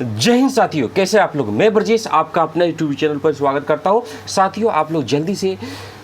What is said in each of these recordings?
जय हिंद साथियों, कैसे आप लोग। मैं ब्रजेश आपका अपना यूट्यूब चैनल पर स्वागत करता हूं। साथियों, आप लोग जल्दी से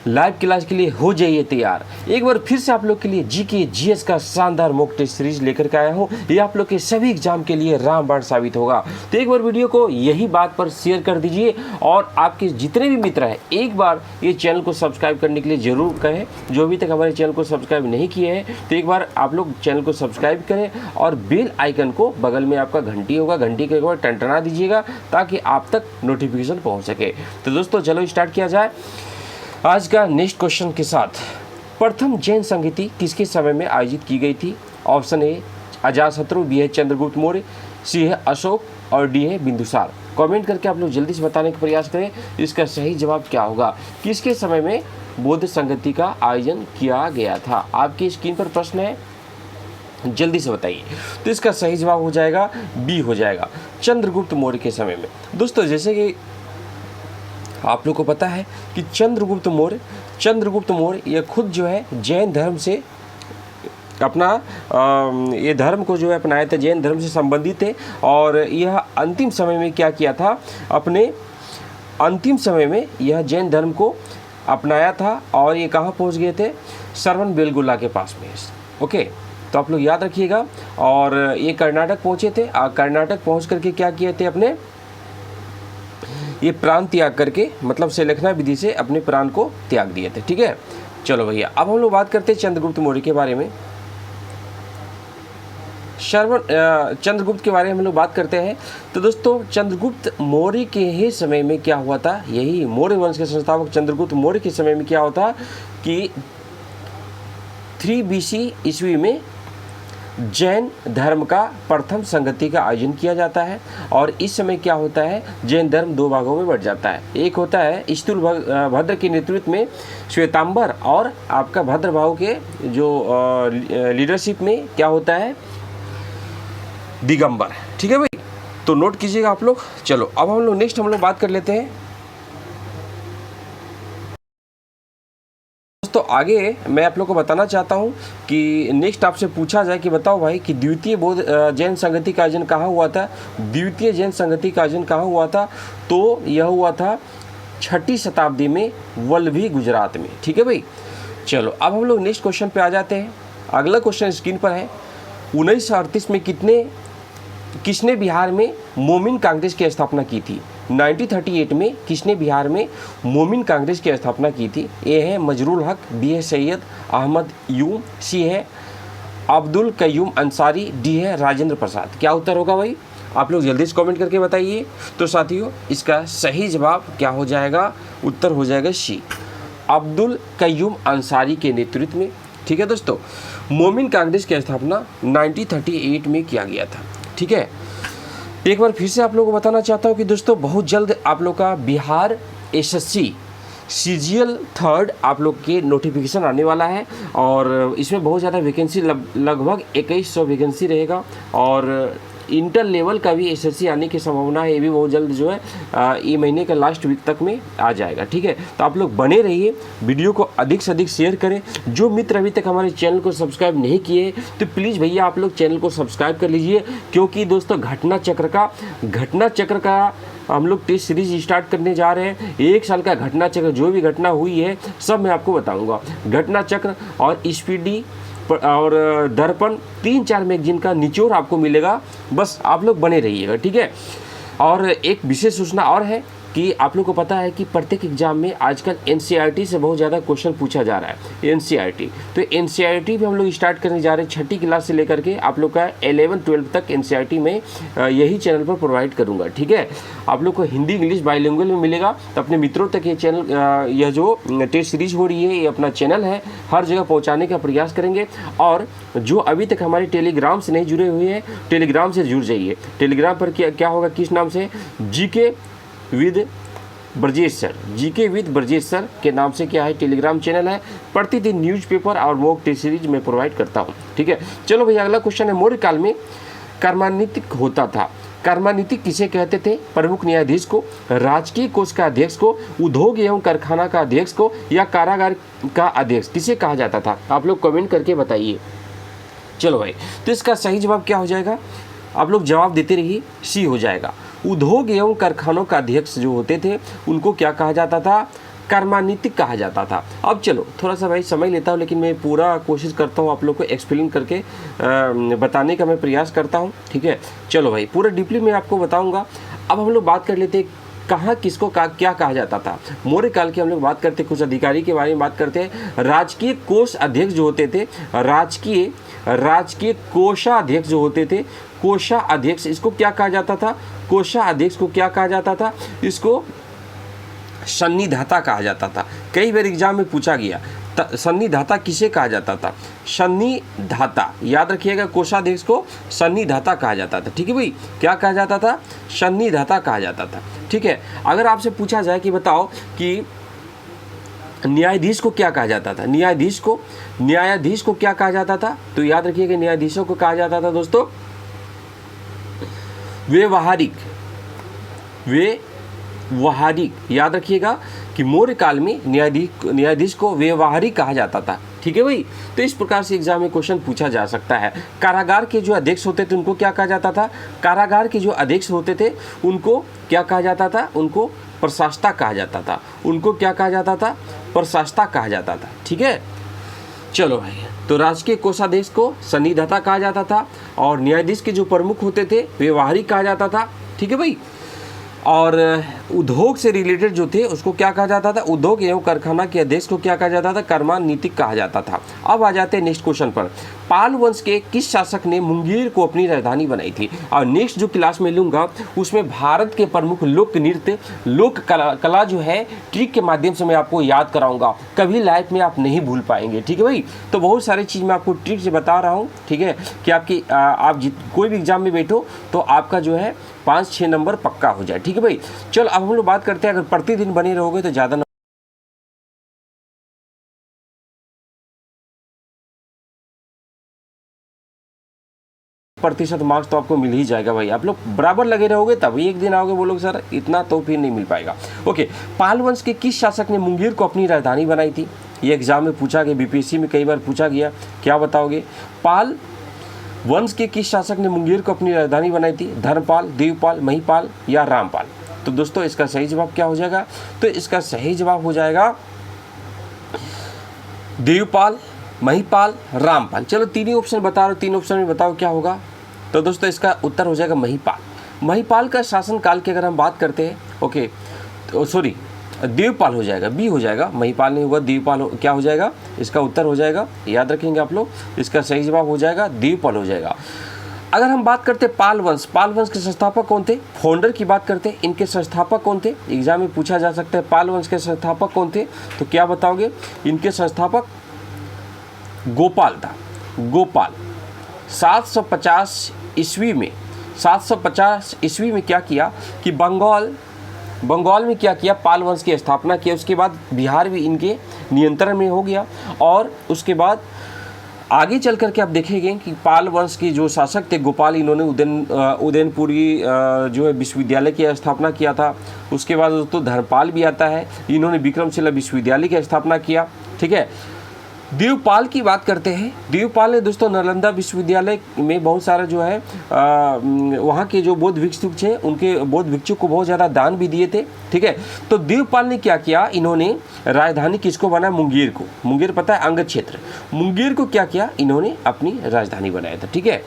लाइव क्लास के लिए हो जाइए तैयार। एक बार फिर से आप लोग के लिए जीके जीएस का शानदार मॉक टेस्ट सीरीज लेकर के आया हूं। ये आप लोग के सभी एग्जाम के लिए रामबाण साबित होगा। तो एक बार वीडियो को यही बात पर शेयर कर दीजिए और आपके जितने भी मित्र हैं एक बार ये चैनल को सब्सक्राइब करने के लिए जरूर कहें। जो अभी तक हमारे चैनल को सब्सक्राइब नहीं किए हैं तो एक बार आप लोग चैनल को सब्सक्राइब करें और बेल आइकन को बगल में आपका घंटी होगा, घंटी को एक बार टनटना दीजिएगा ताकि आप तक नोटिफिकेशन पहुँच सके। तो दोस्तों चलो स्टार्ट किया जाए आज का नेक्स्ट क्वेश्चन के साथ। प्रथम जैन संहिता किसके समय में आयोजित की गई थी? ऑप्शन ए अजातशत्रु, बी है चंद्रगुप्त मौर्य, सी है अशोक और डी है बिंदुसार। कमेंट करके आप लोग जल्दी से बताने का प्रयास करें इसका सही जवाब क्या होगा। किसके समय में बौद्ध संहिता का आयोजन किया गया था? आपकी स्क्रीन पर प्रश्न है, जल्दी से बताइए। तो इसका सही जवाब हो जाएगा बी हो जाएगा, चंद्रगुप्त मौर्य के समय में। दोस्तों जैसे कि आप लोग को पता है कि चंद्रगुप्त मौर्य ये खुद जो है जैन धर्म से अपना ये धर्म को जो है अपनाया था, जैन धर्म से संबंधित थे। और यह अंतिम समय में क्या किया था, अपने अंतिम समय में यह जैन धर्म को अपनाया था। और ये कहाँ पहुँच गए थे? श्रवण बेलगोला के पास में। ओके, तो आप लोग याद रखिएगा। और ये कर्नाटक पहुँचे थे। कर्नाटक पहुँच करके क्या किए थे, अपने ये प्राण त्याग करके, मतलब सेलेखना विधि से अपने प्राण को त्याग दिए थे। ठीक है, चलो भैया अब हम लोग बात करते हैं चंद्रगुप्त मौर्य के बारे में। चंद्रगुप्त के बारे में हम लोग बात करते हैं। तो दोस्तों चंद्रगुप्त मौर्य के ही समय में क्या हुआ था, यही मौर्य वंश के संस्थापक चंद्रगुप्त मौर्य के समय में क्या होता कि 3 BC ईस्वी में जैन धर्म का प्रथम संगति का आयोजन किया जाता है। और इस समय क्या होता है, जैन धर्म 2 भागों में बढ़ जाता है। एक होता है स्थूल भद्र के नेतृत्व में श्वेतांबर, और आपका भद्रभाव के जो लीडरशिप में क्या होता है, दिगंबर। ठीक है भाई, तो नोट कीजिएगा आप लोग। चलो अब हम लोग बात कर लेते हैं। तो आगे मैं आप लोग को बताना चाहता हूं कि नेक्स्ट आपसे पूछा जाए कि बताओ भाई कि द्वितीय बौद्ध जैन संगति का आयोजन कहाँ हुआ था? द्वितीय जैन संगति का आयोजन कहाँ हुआ था? तो यह हुआ था 6ठी शताब्दी में वल्लभी, गुजरात में। ठीक है भाई, चलो अब हम लोग नेक्स्ट क्वेश्चन पे आ जाते हैं। अगला क्वेश्चन स्क्रीन पर है। 1938 में किसने बिहार में मोमिन कांग्रेस की स्थापना की थी? 1938 में किसने बिहार में मोमिन कांग्रेस की स्थापना की थी? ए है मजरूल हक, बी है सैयद अहमद यूम, सी है अब्दुल कयूम अंसारी, डी है राजेंद्र प्रसाद। क्या उत्तर होगा भाई? आप लोग जल्दी से कमेंट करके बताइए। तो साथियों इसका सही जवाब क्या हो जाएगा? उत्तर हो जाएगा सी, अब्दुल कयूम अंसारी के नेतृत्व में। ठीक है दोस्तों, मोमिन कांग्रेस की स्थापना 1938 में किया गया था। ठीक है, एक बार फिर से आप लोगों को बताना चाहता हूँ कि दोस्तों बहुत जल्द आप लोग का बिहार SSC CGL 3rd आप लोग के नोटिफिकेशन आने वाला है। और इसमें बहुत ज़्यादा वैकेंसी, लगभग 2100 वैकेंसी रहेगा। और इंटर लेवल का भी SSC आने की संभावना है। ये भी बहुत जल्द जो है ये महीने का लास्ट वीक तक में आ जाएगा। ठीक है, तो आप लोग बने रहिए, वीडियो को अधिक से अधिक शेयर करें। जो मित्र अभी तक हमारे चैनल को सब्सक्राइब नहीं किए तो प्लीज़ भैया आप लोग चैनल को सब्सक्राइब कर लीजिए। क्योंकि दोस्तों घटना चक्र का हम लोग टेस्ट सीरीज स्टार्ट करने जा रहे हैं। 1 साल का घटना चक्र, जो भी घटना हुई है सब मैं आपको बताऊँगा। घटना चक्र और स्पीडी और दर्पण 3-4 मैगजीन का निचोड़ आपको मिलेगा। बस आप लोग बने रहिएगा। ठीक है, और एक विशेष सूचना और है कि आप लोग को पता है कि प्रत्येक एग्जाम में आजकल NCERT से बहुत ज़्यादा क्वेश्चन पूछा जा रहा है। NCERT, तो NCERT भी हम लोग स्टार्ट करने जा रहे हैं। 6ठी क्लास से लेकर के आप लोग का 11-12 तक NCERT में यही चैनल पर प्रोवाइड करूंगा। ठीक है, आप लोग को हिंदी इंग्लिश बाइलिंगुअल में मिलेगा। तो अपने मित्रों तक ये चैनल, यह जो टेस्ट सीरीज हो रही है, ये अपना चैनल है, हर जगह पहुँचाने का प्रयास करेंगे। और जो अभी तक हमारे टेलीग्राम से नहीं जुड़े हुए हैं, टेलीग्राम से जुड़ जाइए। टेलीग्राम पर क्या होगा, किस नाम से? GK with Brajesh sir, GK with Brajesh sir के नाम से क्या है, टेलीग्राम चैनल है। प्रतिदिन न्यूज़पेपर और मॉक टेस्ट सीरीज में प्रोवाइड करता हूँ। ठीक है, चलो भैया अगला क्वेश्चन है। मौर्य काल में कर्मानीतिक होता था। कर्मानीतिक किसे कहते थे? प्रमुख न्यायाधीश को, राजकीय कोष का अध्यक्ष को, उद्योग एवं कारखाना का अध्यक्ष को, या कारागार का अध्यक्ष, किसे कहा जाता था? आप लोग कमेंट करके बताइए। चलो भाई, तो इसका सही जवाब क्या हो जाएगा? आप लोग जवाब देते रहिए, सी हो जाएगा। उद्योग एवं कारखानों का अध्यक्ष जो होते थे उनको क्या कहा जाता था? कर्मानीतिक कहा जाता था। अब चलो थोड़ा सा भाई समय लेता हूँ, लेकिन मैं पूरा कोशिश करता हूँ आप लोग को एक्सप्लेन करके बताने का मैं प्रयास करता हूँ, ठीक है। चलो भाई पूरा डीपली मैं आपको बताऊँगा। अब हम लोग बात कर लेते हैं कहाँ किसको क्या कहा जाता था। मौर्य काल की हम लोग बात करते, कुछ अधिकारी के बारे में बात करते हैं। राजकीय कोष अध्यक्ष जो होते थे, राजकीय कोषाध्यक्ष जो होते थे, कोषाध्यक्ष, इसको क्या कहा जाता था? कोषाध्यक्ष को क्या कहा जाता था? इसको सन्निधाता कहा जाता था। कई बार एग्जाम में पूछा गया सन्निधाता किसे कहा जाता था? सन्निधाता, याद रखिएगा, कोषाध्यक्ष को सन्निधाता कहा जाता था, ठीक है भाई। क्या कहा जाता था? सन्निधाता कहा जाता था, ठीक है। अगर आपसे पूछा जाए कि बताओ कि न्यायाधीश को क्या कहा जाता था? न्यायाधीश को क्या कहा जाता था? तो याद रखिएगा न्यायाधीशों को कहा जाता था दोस्तों व्यवहारिक। याद रखिएगा कि मौर्य काल में न्यायाधीश को व्यवहारिक कहा जाता था, ठीक है भाई। तो इस प्रकार से एग्जाम में क्वेश्चन पूछा जा सकता है। कारागार के जो अध्यक्ष होते थे उनको क्या कहा जाता था? कारागार के जो अध्यक्ष होते थे उनको क्या कहा जाता था? उनको प्रशासता कहा जाता था। उनको क्या कहा जाता था? प्रशासता कहा जाता था, ठीक है। चलो भाई, तो राजकीय कोषाध्यक्ष को सन्निधाता कहा जाता था और न्यायाधीश के जो प्रमुख होते थे व्यवहारिक कहा जाता था, ठीक है भाई। और उद्योग से रिलेटेड जो थे उसको क्या कहा जाता था? उद्योग एवं कारखाना के अध्यक्ष को क्या कहा जाता था? कर्मानीतिक कहा जाता था। अब आ जाते हैं नेक्स्ट क्वेश्चन पर। पाल वंश के किस शासक ने मुंगेर को अपनी राजधानी बनाई थी? और नेक्स्ट जो क्लास में लूंगा उसमें भारत के प्रमुख लोक नृत्य, लोक कला जो है ट्रिक के माध्यम से मैं आपको याद कराऊंगा। कभी लाइफ में आप नहीं भूल पाएंगे, ठीक है भाई। तो बहुत सारी चीज़ मैं आपको ट्रिक से बता रहा हूँ, ठीक है, कि आप कोई भी एग्जाम में बैठो तो आपका जो है 5-6 नंबर पक्का हो जाए, ठीक है भाई। चलो अब हम लोग बात करते हैं, अगर प्रतिदिन बने रहोगे तो ज़्यादा प्रतिशत मार्क्स तो आपको मिल ही जाएगा भाई। आप लोग बराबर लगे रहोगे तभी एक दिन आओगे बोलोगे सर इतना तो फिर नहीं मिल पाएगा। ओके, पाल वंश के किस शासक ने मुंगेर को अपनी राजधानी बनाई थी? ये एग्जाम में पूछा गया, बीपीएससी में कई बार पूछा गया। क्या बताओगे? पाल वंश के किस शासक ने मुंगेर को अपनी राजधानी बनाई थी? धर्मपाल, देवपाल, महिपाल या रामपाल? तो दोस्तों इसका सही जवाब क्या हो जाएगा? तो इसका सही जवाब हो जाएगा देवपाल, महिपाल, रामपाल। चलो तीनों ऑप्शन बता रहा हूँ, तीन ऑप्शन में बताओ क्या होगा। तो दोस्तों इसका उत्तर हो जाएगा महिपाल। महिपाल का शासन काल की अगर हम बात करते हैं, ओके, तो सॉरी देवपाल हो जाएगा, बी हो जाएगा, महिपाल नहीं होगा, देवपाल क्या हो जाएगा? इसका उत्तर हो जाएगा, याद रखेंगे आप लोग, इसका सही जवाब हो जाएगा देवपाल हो जाएगा। अगर हम बात करते पाल वंश के संस्थापक कौन थे? फाउंडर की बात करते हैं, इनके संस्थापक कौन थे? एग्जाम में पूछा जा सकता है पाल वंश के संस्थापक कौन थे? तो क्या बताओगे? इनके संस्थापक गोपाल था, गोपाल। 750 ईस्वी में क्या किया कि बंगाल में क्या किया? पाल वंश की स्थापना किया। उसके बाद बिहार भी इनके नियंत्रण में हो गया और उसके बाद आगे चल करके आप देखेंगे कि पाल वंश की जो शासक थे गोपाल, इन्होंने उदयनपुरी जो है विश्वविद्यालय की स्थापना किया था। उसके बाद दोस्तों धर्मपाल भी आता है, इन्होंने विक्रमशिला विश्वविद्यालय की स्थापना किया, ठीक है। देवपाल की बात करते हैं, देवपाल ने दोस्तों नालंदा विश्वविद्यालय में बहुत सारा जो है वहाँ के जो बौद्ध भिक्षु थे उनके बौद्ध भिक्षु को बहुत ज़्यादा दान भी दिए थे, ठीक है। तो देवपाल ने क्या किया? इन्होंने राजधानी किसको बनाया? मुंगेर को। मुंगेर पता है अंग क्षेत्र, मुंगेर को क्या किया? इन्होंने अपनी राजधानी बनाया था, ठीक है।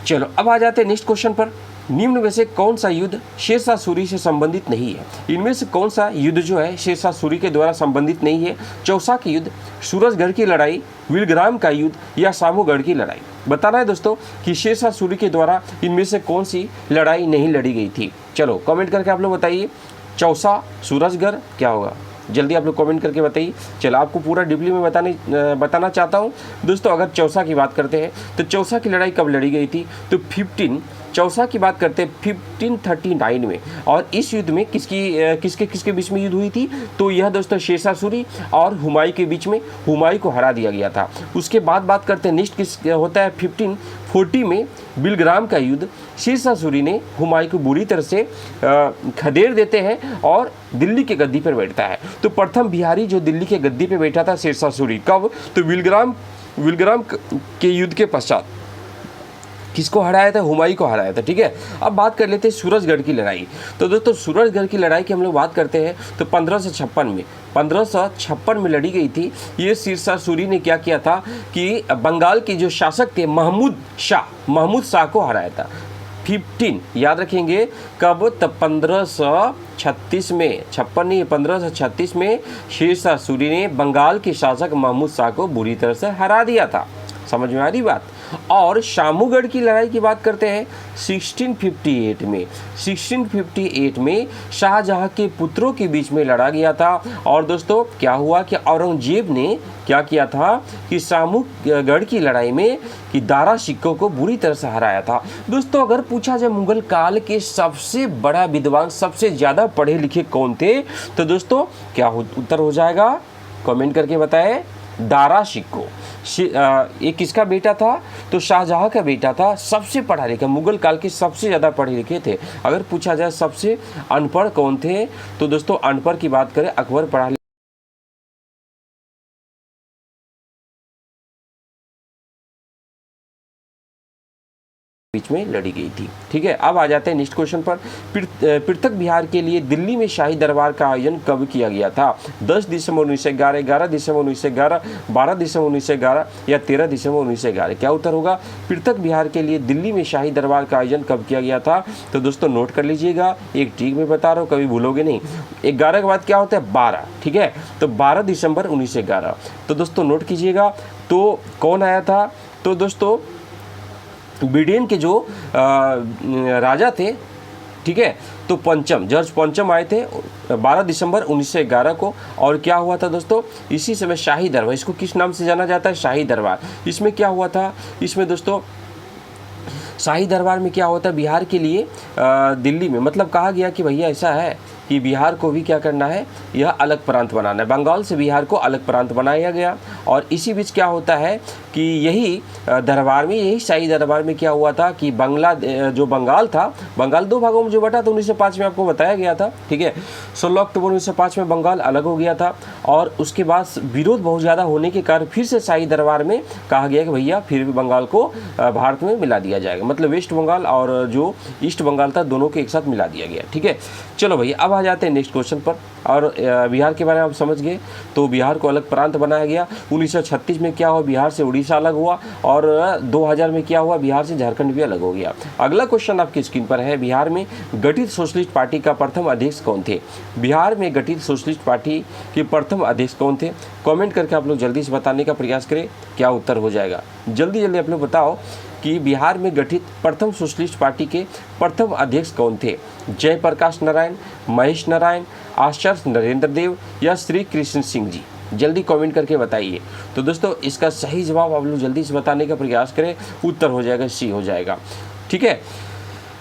चलो अब आ जाते हैं नेक्स्ट क्वेश्चन पर। निम्न में से कौन सा युद्ध शेरशाह सूरी से संबंधित नहीं है? इनमें से कौन सा युद्ध जो है शेरशाह सूरी के द्वारा संबंधित नहीं है? चौसा की युद्ध, सूरजगढ़ की लड़ाई, विलग्राम का युद्ध या सामूगढ़ की लड़ाई? बताना है दोस्तों कि शेरशाह सूरी के द्वारा इनमें से कौन सी लड़ाई नहीं लड़ी गई थी। चलो कमेंट करके आप लोग बताइए, चौसा, सूरजगढ़, क्या होगा? जल्दी आप लोग कमेंट करके बताइए। चलो आपको पूरा डिटेल में बताना चाहता हूँ दोस्तों। अगर चौसा की बात करते हैं तो चौसा की लड़ाई कब लड़ी गई थी? तो चौसा की बात करते हैं 1539 में। और इस युद्ध में किसके बीच में युद्ध हुई थी? तो यह दोस्तों शेरशाह सूरी और हुमायूं के बीच में, हुमायूं को हरा दिया गया था। उसके बाद बात करते हैं नेक्स्ट किस होता है 1540 में बिलग्राम का युद्ध। शेरशाह सूरी ने हुमायूं को बुरी तरह से खदेड़ देते हैं और दिल्ली के गद्दी पर बैठता है। तो प्रथम बिहारी जो दिल्ली के गद्दी पर बैठा था शेरशाह सूरी, कब? तो बिलग्राम के युद्ध के पश्चात। किसको हराया था? हुमायूं को हराया था। ठीक है, अब बात कर लेते हैं सूरजगढ़ की लड़ाई। तो दोस्तों सूरजगढ़ की लड़ाई की हम लोग बात करते हैं तो 1556 में लड़ी गई थी। ये शेरशाह सूरी ने क्या किया था कि बंगाल के जो शासक थे महमूद शाह को हराया था। 15 याद रखेंगे कब? तब 1536 में, 56 नहीं 1536 में शेरशाह सूरी ने बंगाल के शासक महमूद शाह को बुरी तरह से हरा दिया था। समझ में आ रही बात? और शामूगढ़ की लड़ाई की बात करते हैं 1658 में शाहजहां के पुत्रों के बीच में लड़ा गया था। और दोस्तों क्या हुआ कि औरंगजेब ने क्या किया था कि शामूगढ़ की लड़ाई में कि दारा सिक्कों को बुरी तरह से हराया था। दोस्तों अगर पूछा जाए मुगल काल के सबसे बड़ा विद्वान, सबसे ज़्यादा पढ़े लिखे कौन थे, तो दोस्तों क्या उत्तर हो जाएगा? कमेंट करके बताएं। दारा सिक्को। ये किसका बेटा था? तो शाहजहां का बेटा था। सबसे पढ़ा लिखा, मुगल काल के सबसे ज़्यादा पढ़े लिखे थे। अगर पूछा जाए सबसे अनपढ़ कौन थे, तो दोस्तों अनपढ़ की बात करें अकबर पढ़ा बीच में लड़ी गई थी। ठीक है, अब आ जाते हैं नेक्स्ट क्वेश्चन पर। पृथक बिहार के लिए दिल्ली में शाही दरबार का आयोजन कब किया गया था? 10 दिसंबर 1911, 11 दिसंबर 1911, 12 दिसंबर 1911 या 13 दिसंबर 1911? क्या उत्तर होगा? पृथक बिहार के लिए दिल्ली में शाही दरबार का आयोजन कब किया गया था? तो दोस्तों नोट कर लीजिएगा, एक ठीक में बता रहा हूँ, कभी भूलोगे नहीं। 11 के बाद क्या होता है? 12। ठीक है, तो 12 दिसंबर 1911। तो दोस्तों नोट कीजिएगा। तो कौन आया था? तो दोस्तों ब्रिटेन के जो राजा थे, ठीक है, तो पंचम, जॉर्ज पंचम आए थे 12 दिसंबर 1911 को। और क्या हुआ था दोस्तों? इसी समय शाही दरबार, इसको किस नाम से जाना जाता है? शाही दरबार। इसमें क्या हुआ था? इसमें दोस्तों शाही दरबार में क्या होता है? बिहार के लिए दिल्ली में मतलब कहा गया कि भैया ऐसा है कि बिहार को भी क्या करना है? यह अलग प्रांत बनाना है। बंगाल से बिहार को अलग प्रांत बनाया गया। और इसी बीच क्या होता है कि यही दरबार में, यही शाही दरबार में क्या हुआ था कि जो बंगाल था, बंगाल 2 भागों में जो बटा था 1905 में आपको बताया गया था। ठीक है, 16 अक्टूबर 1905 में बंगाल अलग हो गया था। और उसके बाद विरोध बहुत ज़्यादा होने के कारण फिर से शाही दरबार में कहा गया कि भैया फिर भी बंगाल को भारत में मिला दिया जाएगा। मतलब वेस्ट बंगाल और जो ईस्ट बंगाल था दोनों को एक साथ मिला दिया गया। ठीक है, चलो भैया अब आ जाते हैं नेक्स्ट क्वेश्चन पर। और बिहार के बारे में आप समझ गए। तो बिहार को अलग प्रांत बनाया गया। 1936 में क्या हुआ? बिहार से उड़ीसा अलग हुआ। और 2000 में क्या हुआ? बिहार से झारखंड भी अलग हो गया। अगला क्वेश्चन आपकी स्क्रीन पर है, बिहार में गठित सोशलिस्ट पार्टी का प्रथम अध्यक्ष कौन थे? बिहार में गठित सोशलिस्ट पार्टी के प्रथम अध्यक्ष कौन थे? कमेंट करके आप लोग जल्दी से बताने का प्रयास करें, क्या उत्तर हो जाएगा? जल्दी जल्दी आप लोग बताओ कि बिहार में गठित प्रथम सोशलिस्ट पार्टी के प्रथम अध्यक्ष कौन थे? जयप्रकाश नारायण, महेश नारायण, आचार्य नरेंद्र देव या श्री कृष्ण सिंह जी? जल्दी कमेंट करके बताइए। तो दोस्तों इसका सही जवाब आप लोग जल्दी से बताने का प्रयास करें, उत्तर हो जाएगा सी हो जाएगा। ठीक है,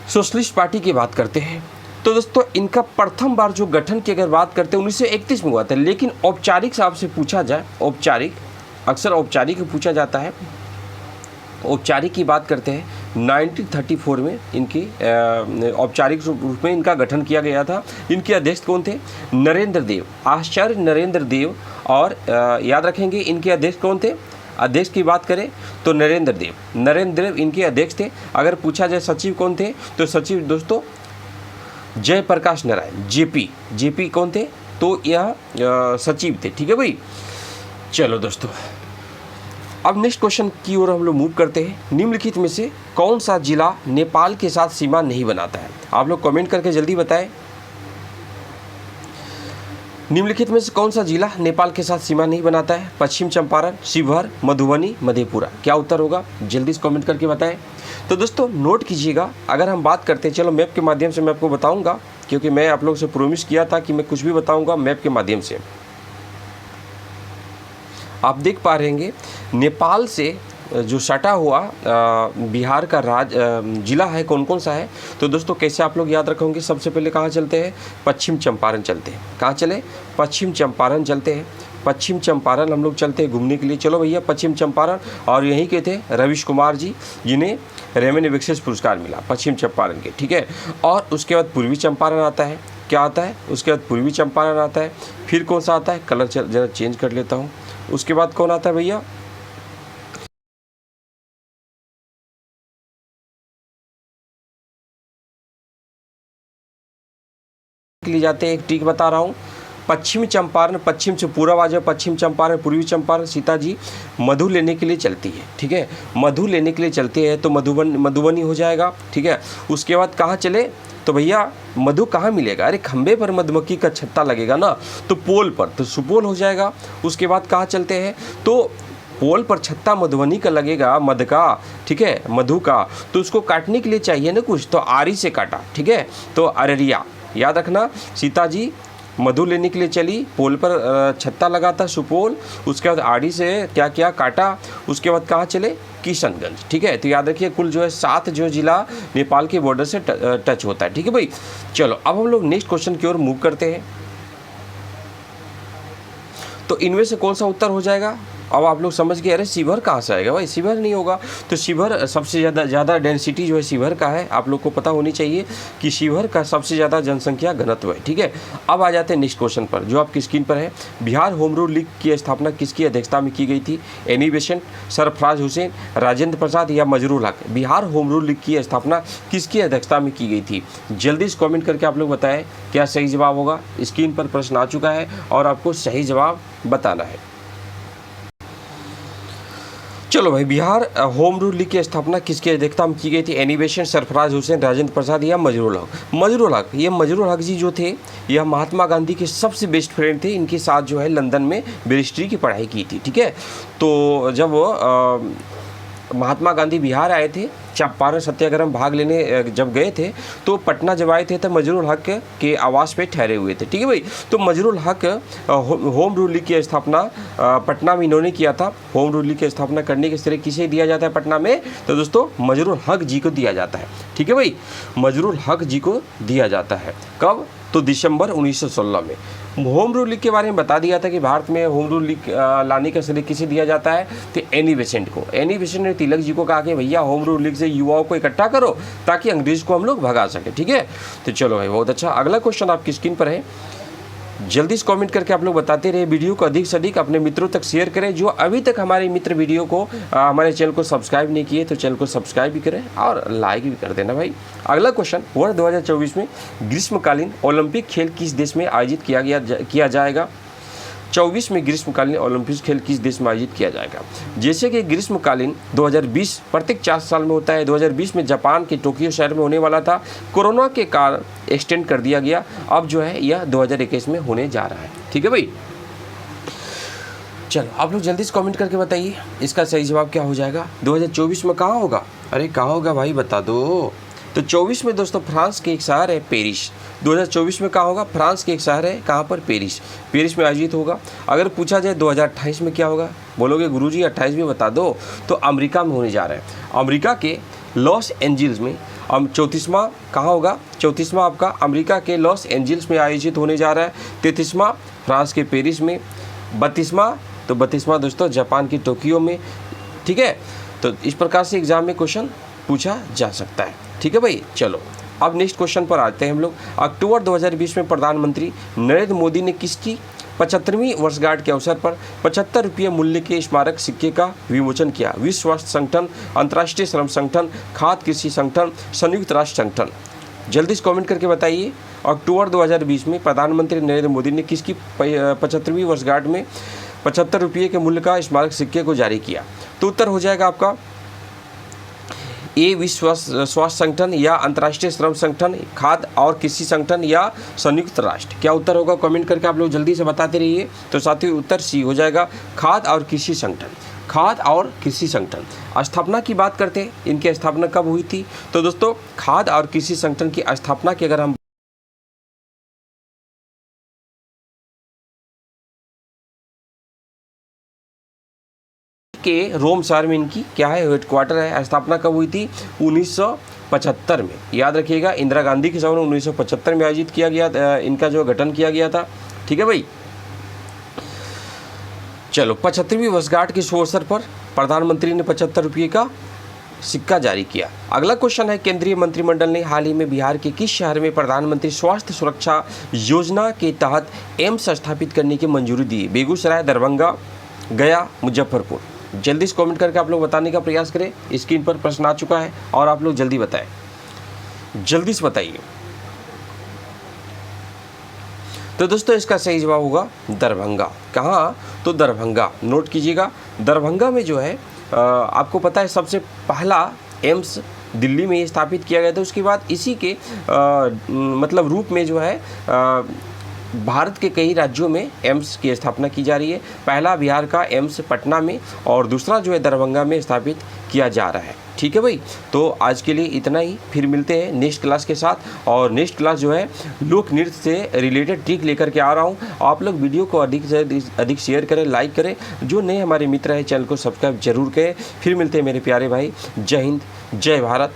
सोशलिस्ट पार्टी की बात करते हैं। तो दोस्तों इनका प्रथम बार जो गठन की अगर बात करते हैं 1931 में हुआ था। लेकिन औपचारिक साहब से पूछा जाए, औपचारिक, अक्सर औपचारिक पूछा जाता है, औपचारिक की बात करते हैं 1934 में इनकी औपचारिक रूप में इनका गठन किया गया था। इनके अध्यक्ष कौन थे? नरेंद्र देव, आचार्य नरेंद्र देव। और याद रखेंगे इनके अध्यक्ष कौन थे? अध्यक्ष की बात करें तो नरेंद्र देव इनके अध्यक्ष थे। अगर पूछा जाए सचिव कौन थे, तो सचिव दोस्तों जयप्रकाश नारायण, जेपी कौन थे? तो यह सचिव थे। ठीक है भाई, चलो दोस्तों अब नेक्स्ट क्वेश्चन की ओर हम लोग मूव करते हैं। निम्नलिखित में से कौन सा जिला नेपाल के साथ सीमा नहीं बनाता है? आप लोग कमेंट करके जल्दी बताएं। निम्नलिखित में से कौन सा जिला नेपाल के साथ सीमा नहीं बनाता है? पश्चिम चंपारण, शिवहर, मधुबनी, मधेपुरा? क्या उत्तर होगा? जल्दी से कमेंट करके बताएं। तो दोस्तों नोट कीजिएगा, अगर हम बात करते हैं, चलो मैप के माध्यम से मैं आपको बताऊंगा, क्योंकि मैं आप लोग से प्रोमिस किया था कि मैं कुछ भी बताऊंगा मैप के माध्यम से। आप देख पा रहे हैं नेपाल से जो सटा हुआ बिहार का जिला है कौन कौन सा है? तो दोस्तों कैसे आप लोग याद रखोगे? सबसे पहले कहाँ चलते हैं? पश्चिम चंपारण चलते हैं। कहाँ चले? पश्चिम चंपारण चलते हैं। पश्चिम चंपारण हम लोग चलते हैं घूमने के लिए। चलो भैया पश्चिम चंपारण। और यहीं के थे रविश कुमार जी, जिन्हें रेवेन्यू विशेष पुरस्कार मिला पश्चिम चंपारण के। ठीक है, और उसके बाद पूर्वी चंपारण आता है। क्या आता है? उसके बाद पूर्वी चंपारण आता है। फिर कौन सा आता है? कलर जरा चेंज कर लेता हूँ। उसके बाद कौन आता है भैया? लिए जाते हैं, एक ट्रिक बता रहा हूँ। पश्चिम चंपारण, पश्चिम से पूर्व आ जाओ, पश्चिम चंपारण, पूर्वी चंपारण सीता जी मधु लेने के लिए चलती है, ठीक है, मधु लेने के लिए चलती है तो मधुबनी हो जाएगा, ठीक है। उसके बाद कहाँ चले तो भैया मधु कहाँ मिलेगा, अरे खंबे पर मधुमक्खी का छत्ता लगेगा ना, तो पोल पर, तो सुपोल हो जाएगा। उसके बाद कहाँ चलते हैं तो पोल पर छत्ता मधुबनी का लगेगा, मध का, ठीक है, मधु का, तो उसको काटने के लिए चाहिए ना कुछ, तो आरी से काटा, ठीक है, तो अररिया। याद रखना, सीता जी मधु लेने के लिए चली, पोल पर छत्ता लगा था सुपोल, उसके बाद आड़ी से क्या क्या काटा, उसके बाद कहाँ चले किशनगंज, ठीक है। तो याद रखिए कुल जो है 7 जो जिला नेपाल के बॉर्डर से टच होता है, ठीक है भाई। चलो अब हम लोग नेक्स्ट क्वेश्चन की ओर मूव करते हैं। तो इनमें से कौन सा उत्तर हो जाएगा, अब आप लोग समझ गए, अरे शिवहर कहाँ से आएगा भाई, शिवहर नहीं होगा। तो शिवहर सबसे ज़्यादा डेंसिटी जो है शिवहर का है, आप लोग को पता होनी चाहिए कि शिवहर का सबसे ज़्यादा जनसंख्या घनत्व है, ठीक है। अब आ जाते हैं नेक्स्ट क्वेश्चन पर जो आपकी स्क्रीन पर है। बिहार होम रूल लीग की स्थापना किसकी अध्यक्षता में की गई थी, एनी बेसेंट, सरफराज हुसैन, राजेंद्र प्रसाद या मजरूल हक। बिहार होम रूल लीग की स्थापना किसकी अध्यक्षता में की गई थी, जल्दी से कॉमेंट करके आप लोग बताएं क्या सही जवाब होगा। स्क्रीन पर प्रश्न आ चुका है और आपको सही जवाब बताना है। चलो भाई, बिहार होम रूल लीग की स्थापना किसकी अध्यक्षता में की गई थी, एनी बेसेंट, सरफराज हुसैन, राजेंद्र प्रसाद या मजरूल हक। मजरूल हक, ये मजरूल हक जी जो थे यह महात्मा गांधी के सबसे बेस्ट फ्रेंड थे, इनके साथ जो है लंदन में बैरिस्ट्री की पढ़ाई की थी, ठीक है। तो जब महात्मा गांधी बिहार आए थे, चंपारण सत्याग्रह में भाग लेने जब गए थे, तो पटना जब आए थे तो मजरूल हक के आवास पे ठहरे हुए थे, ठीक है भाई। तो मजरूल हक होम रूल लीग की स्थापना पटना में इन्होंने किया था। होम रूल लीग की स्थापना करने के श्रेय किसे दिया जाता है पटना में, तो दोस्तों मजरूल हक जी को दिया जाता है, ठीक है भाई, मजरूल हक जी को दिया जाता है। कब, तो दिसंबर 1916 में। होम रूल लीग के बारे में बता दिया था कि भारत में होम रूल लीग लाने का श्रेय किसे दिया जाता है, तो एनी बेसेंट को। एनी बेसेंट ने तिलक जी को कहा कि भैया होम रूल लीग से युवाओं को इकट्ठा करो ताकि अंग्रेज को हम लोग भगा सके, ठीक है। तो चलो भाई, बहुत अच्छा। अगला क्वेश्चन आपकी स्क्रीन पर है, जल्दी से कमेंट करके आप लोग बताते रहे। वीडियो को अधिक से अधिक अपने मित्रों तक शेयर करें। जो अभी तक हमारे मित्र वीडियो को हमारे चैनल को सब्सक्राइब नहीं किए तो चैनल को सब्सक्राइब भी करें और लाइक भी कर देना भाई। अगला क्वेश्चन, वर्ष 2024 में ग्रीष्मकालीन ओलंपिक खेल किस देश में आयोजित किया जाएगा। 24 में ग्रीष्मकालीन ओलंपिक खेल किस देश में आयोजित किया जाएगा। जैसे कि ग्रीष्मकालीन 2020 प्रत्येक 4 साल में होता है। 2020 में जापान के टोक्यो शहर में होने वाला था, कोरोना के कारण एक्सटेंड कर दिया गया। अब जो है यह 2021 में होने जा रहा है, ठीक है भाई। चलो आप लोग जल्दी से कमेंट करके बताइए इसका सही जवाब क्या हो जाएगा। 2024 में कहाँ होगा, अरे कहाँ होगा भाई बता दो। तो 24 में दोस्तों फ्रांस के एक शहर है पेरिस। 2024 में कहाँ होगा, फ्रांस के एक शहर है, कहाँ पर, पेरिस। पेरिस में आयोजित होगा। अगर पूछा जाए 2028 में क्या होगा, बोलोगे गुरुजी 28 भी बता दो, तो अमेरिका में होने जा रहा है। अमेरिका के लॉस एंजल्स में 34वां कहाँ होगा, 34वां आपका अमेरिका के लॉस एंजल्स में आयोजित होने जा रहा है। 33वां फ्रांस के पेरिस में। 32वां दोस्तों जापान के टोक्यो में, ठीक है। तो इस प्रकार से एग्जाम में क्वेश्चन पूछा जा सकता है, ठीक है भाई। चलो अब नेक्स्ट क्वेश्चन पर आते हैं हम लोग। अक्टूबर 2020 में प्रधानमंत्री नरेंद्र मोदी ने किसकी 75वीं वर्षगांठ के अवसर पर 75 रुपये मूल्य के स्मारक सिक्के का विमोचन किया। विश्व स्वास्थ्य संगठन, अंतर्राष्ट्रीय श्रम संगठन, खाद्य कृषि संगठन, संयुक्त राष्ट्र संगठन। जल्दी से कमेंट करके बताइए अक्टूबर 2020 में प्रधानमंत्री नरेंद्र मोदी ने किसकी 75वीं वर्षगांठ में 75 रुपये के मूल्य का स्मारक सिक्के को जारी किया। तो उत्तर हो जाएगा आपका ए विश्व स्वास्थ्य संगठन या अंतर्राष्ट्रीय श्रम संगठन, खाद्य और कृषि संगठन या संयुक्त राष्ट्र। क्या उत्तर होगा कमेंट करके आप लोग जल्दी से बताते रहिए। तो साथियों उत्तर सी हो जाएगा, खाद्य और कृषि संगठन। खाद्य और कृषि संगठन। स्थापना की बात करते हैं, इनकी स्थापना कब हुई थी। तो दोस्तों खाद्य और कृषि संगठन की स्थापना की अगर हम के रोम शहर में इनकी क्या है, हेडक्वार्टर है। स्थापना कब हुई थी, 1975 में। याद रखिएगा इंदिरा गांधी के समय 1975 में आयोजित किया गया, इनका जो गठन किया गया था, ठीक है भाई। चलो 75वीं वर्षगांठ के शुभ अवसर पर प्रधानमंत्री ने 75 रुपये का सिक्का जारी किया। अगला क्वेश्चन है, केंद्रीय मंत्रिमंडल ने हाल ही में बिहार के किस शहर में प्रधानमंत्री स्वास्थ्य सुरक्षा योजना के तहत एम्स स्थापित करने की मंजूरी दी। बेगूसराय, दरभंगा, गया, मुजफ्फरपुर। जल्दी से कमेंट करके आप लोग बताने का प्रयास करें। स्क्रीन पर प्रश्न आ चुका है और आप लोग जल्दी बताएं, जल्दी से बताइए। तो दोस्तों इसका सही जवाब होगा दरभंगा। कहाँ? तो दरभंगा। नोट कीजिएगा, दरभंगा में जो है आपको पता है सबसे पहला एम्स दिल्ली में स्थापित किया गया था। उसके बाद इसी के मतलब रूप में जो है भारत के कई राज्यों में एम्स की स्थापना की जा रही है। पहला बिहार का एम्स पटना में और दूसरा जो है दरभंगा में स्थापित किया जा रहा है। ठीक है भाई, तो आज के लिए इतना ही, फिर मिलते हैं नेक्स्ट क्लास के साथ। और नेक्स्ट क्लास जो है लोक नृत्य से रिलेटेड ट्रिक लेकर के आ रहा हूँ। आप लोग वीडियो को अधिक से अधिक शेयर करें, लाइक करें। जो नए हमारे मित्र हैं चैनल को सब्सक्राइब जरूर करें। फिर मिलते हैं मेरे प्यारे भाई। जय हिंद, जय भारत।